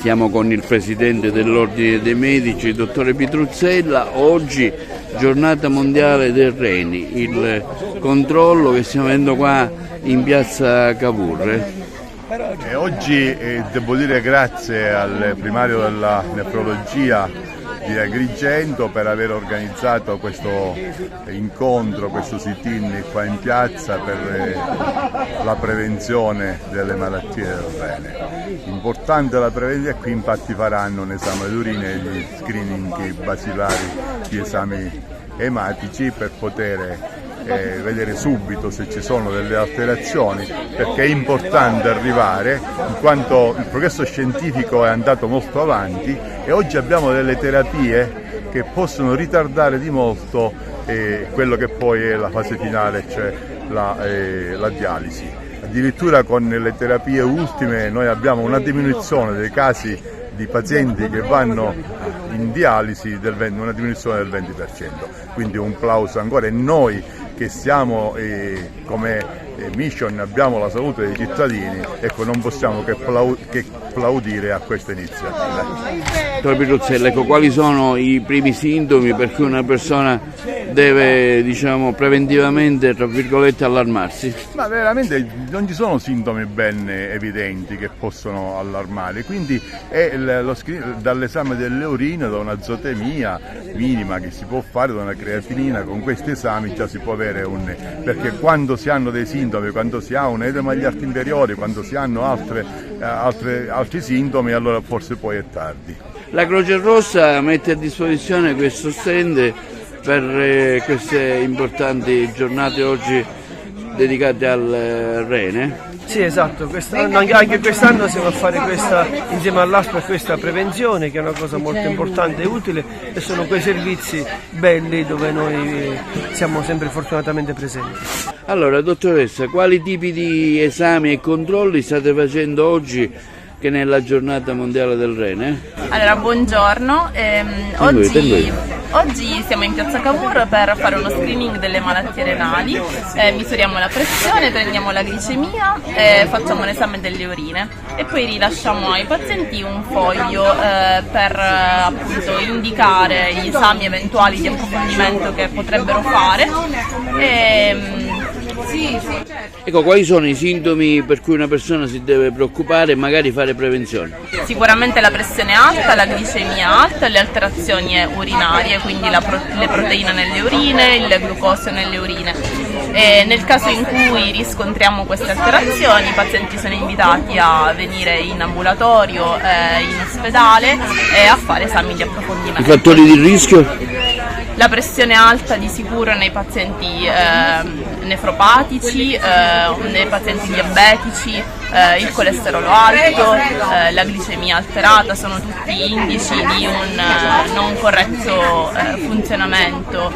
Siamo con il presidente dell'Ordine dei Medici, il dottore Pitruzzella. Oggi giornata mondiale del reni, il controllo che stiamo avendo qua in piazza Cavour. Oggi devo dire grazie al primario della nefrologia di Agrigento per aver organizzato questo incontro, questo sit-in qua in piazza per la prevenzione delle malattie del rene. Importante la prevenzione, qui infatti faranno un esame d'urina e gli screening basilari, gli esami ematici per poter vedere subito se ci sono delle alterazioni, perché è importante arrivare in quanto il progresso scientifico è andato molto avanti e oggi abbiamo delle terapie che possono ritardare di molto quello che poi è la fase finale, cioè la dialisi. Addirittura con le terapie ultime noi abbiamo una diminuzione dei casi di pazienti che vanno in dialisi, una diminuzione del 20%, quindi un plauso ancora. E noi che siamo come mission, abbiamo la salute dei cittadini, ecco, non possiamo che plaudire a questa iniziativa. Dottor Pitruzzella, ecco, quali sono i primi sintomi per cui una persona deve, preventivamente, tra virgolette, allarmarsi? Ma veramente non ci sono sintomi ben evidenti che possono allarmare, quindi è dall'esame delle urine, da una zotemia minima che si può fare, da una creatinina, con questi esami già si può avere perché quando si hanno dei sintomi, quando si ha un edema agli arti inferiori, quando si hanno altri sintomi, allora forse poi è tardi. La Croce Rossa mette a disposizione questo stand per queste importanti giornate oggi dedicate al rene. Sì, esatto, anche quest'anno siamo a fare questa insieme all'ASP per questa prevenzione, che è una cosa molto importante e utile, e sono quei servizi belli dove noi siamo sempre fortunatamente presenti. Allora, dottoressa, quali tipi di esami e controlli state facendo oggi che nella giornata mondiale del rene? Allora, buongiorno, oggi siamo in piazza Cavour per fare uno screening delle malattie renali, misuriamo la pressione, prendiamo la glicemia, facciamo l'esame delle urine e poi rilasciamo ai pazienti un foglio per appunto indicare gli esami eventuali di approfondimento che potrebbero fare. Ecco, quali sono i sintomi per cui una persona si deve preoccupare e magari fare prevenzione? Sicuramente la pressione alta, la glicemia alta, le alterazioni urinarie, quindi le proteine nelle urine, il glucosio nelle urine. E nel caso in cui riscontriamo queste alterazioni, i pazienti sono invitati a venire in ambulatorio, in ospedale e a fare esami di approfondimento. I fattori di rischio? La pressione alta di sicuro nei pazienti nefropatici, nei pazienti diabetici, il colesterolo alto, la glicemia alterata sono tutti indici di un non corretto funzionamento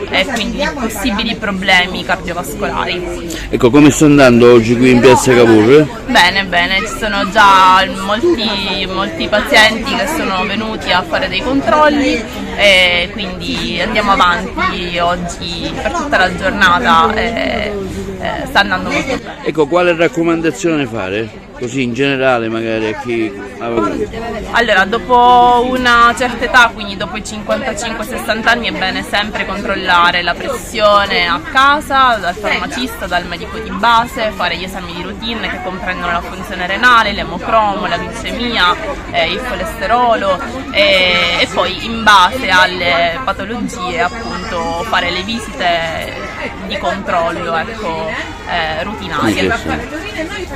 e quindi possibili problemi cardiovascolari. Ecco, come sta andando oggi qui in piazza Cavour? Bene, ci sono già molti pazienti che sono venuti a fare dei controlli e quindi andiamo avanti oggi per tutta la giornata, sta andando molto bene. Ecco, quale raccomandazione fare? Così in generale magari a chi ha avuto? Allora, dopo una certa età, quindi dopo i 55-60 anni, è bene sempre controllare la pressione a casa, dal farmacista, dal medico di base, fare gli esami di routine che comprendono la funzione renale, l'emocromo, la glicemia, il colesterolo e poi in base alle patologie appunto fare le visite di controllo, ecco, rutinarie.